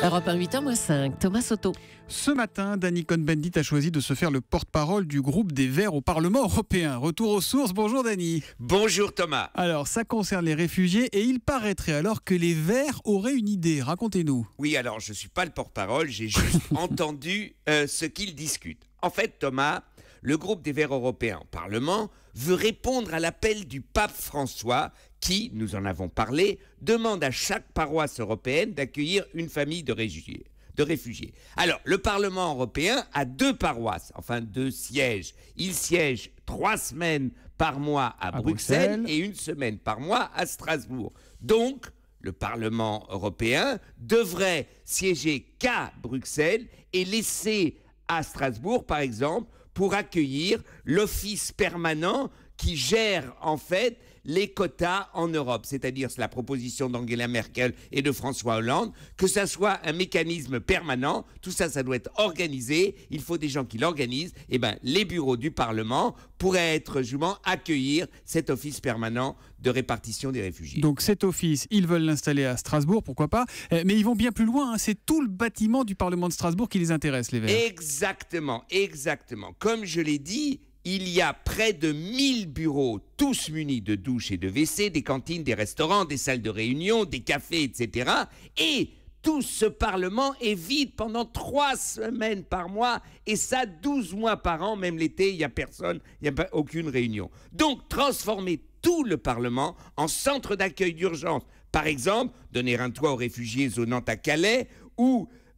Europe 1, 8h-5, Thomas Soto. Ce matin, Danny Cohn-Bendit a choisi de se faire le porte-parole du groupe des Verts au Parlement européen. Retour aux sources, bonjour Danny. Bonjour Thomas. Alors, ça concerne les réfugiés et il paraîtrait alors que les Verts auraient une idée. Racontez-nous. Oui, alors je ne suis pas le porte-parole, j'ai juste entendu ce qu'ils discutent. En fait, Thomas, le groupe des Verts européens au Parlement veut répondre à l'appel du pape François qui, nous en avons parlé, demande à chaque paroisse européenne d'accueillir une famille de réfugiés. Alors, le Parlement européen a 2 paroisses, enfin 2 sièges. Il siège 3 semaines par mois à Bruxelles et 1 semaine par mois à Strasbourg. Donc, le Parlement européen devrait siéger qu'à Bruxelles et laisser à Strasbourg, par exemple, pour accueillir l'office permanent qui gère en fait les quotas en Europe, c'est-à-dire la proposition d'Angela Merkel et de François Hollande, que ça soit un mécanisme permanent, tout ça, ça doit être organisé, il faut des gens qui l'organisent, et bien les bureaux du Parlement pourraient être justement accueillir cet office permanent de répartition des réfugiés. Donc cet office, ils veulent l'installer à Strasbourg, pourquoi pas, mais ils vont bien plus loin, hein. C'est tout le bâtiment du Parlement de Strasbourg qui les intéresse, les Verts. Exactement, exactement. Comme je l'ai dit, il y a près de 1000 bureaux, tous munis de douches et de WC, des cantines, des restaurants, des salles de réunion, des cafés, etc. Et tout ce Parlement est vide pendant 3 semaines par mois, et ça 12 mois par an, même l'été, il n'y a personne, il n'y a aucune réunion. Donc, transformer tout le Parlement en centre d'accueil d'urgence. Par exemple, donner un toit aux réfugiés zonant à Calais,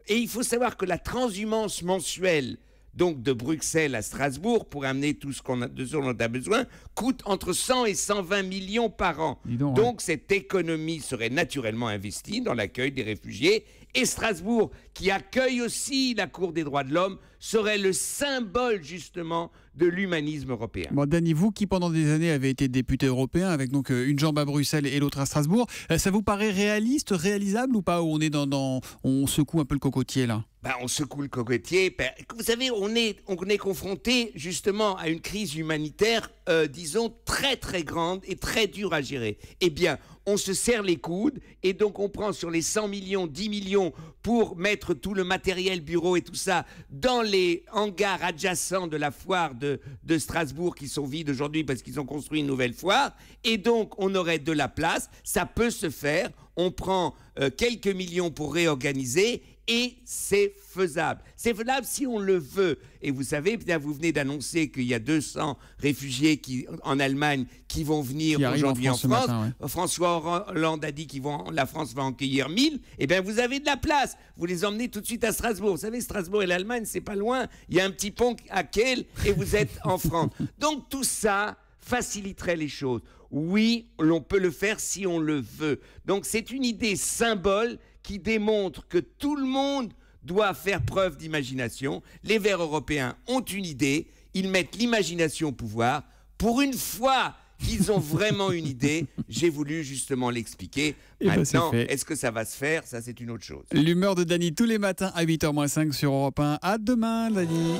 et il faut savoir que la transhumance mensuelle donc de Bruxelles à Strasbourg, pour amener tout ce dont on a besoin, coûte entre 100 et 120 millions par an. Donc cette économie serait naturellement investie dans l'accueil des réfugiés. Et Strasbourg, qui accueille aussi la Cour des droits de l'homme, serait le symbole justement de l'humanisme européen. Bon, Danny, vous qui pendant des années avez été député européen, avec donc une jambe à Bruxelles et l'autre à Strasbourg, ça vous paraît réaliste, réalisable ou pas? On secoue un peu le cocotier là? On secoue le cocotier. Vous savez, on est confronté justement à une crise humanitaire, disons, très très grande et très dure à gérer. Eh bien, on se serre les coudes et donc on prend sur les 100 millions, 10 millions pour mettre tout le matériel bureau et tout ça dans les hangars adjacents de la foire de Strasbourg qui sont vides aujourd'hui parce qu'ils ont construit une nouvelle foire. Et donc, on aurait de la place. Ça peut se faire. On prend quelques millions pour réorganiser et c'est faisable. C'est faisable si on le veut. Et vous savez, bien, vous venez d'annoncer qu'il y a 200 réfugiés en Allemagne qui vont venir aujourd'hui en France. Matin, ouais. François Hollande a dit que la France va en accueillir 1000. Eh bien, vous avez de la place. Vous les emmenez tout de suite à Strasbourg. Vous savez, Strasbourg et l'Allemagne, c'est pas loin. Il y a un petit pont à Kehl et vous êtes en France. Donc tout ça faciliterait les choses. Oui, on peut le faire si on le veut. Donc c'est une idée symbole qui démontre que tout le monde doit faire preuve d'imagination. Les Verts européens ont une idée, ils mettent l'imagination au pouvoir. Pour une fois qu'ils ont vraiment une idée, j'ai voulu justement l'expliquer. Maintenant, est-ce que ça va se faire? Ça, c'est une autre chose. L'humeur de Danny tous les matins à 8h-5 sur Europe 1. À demain, Danny.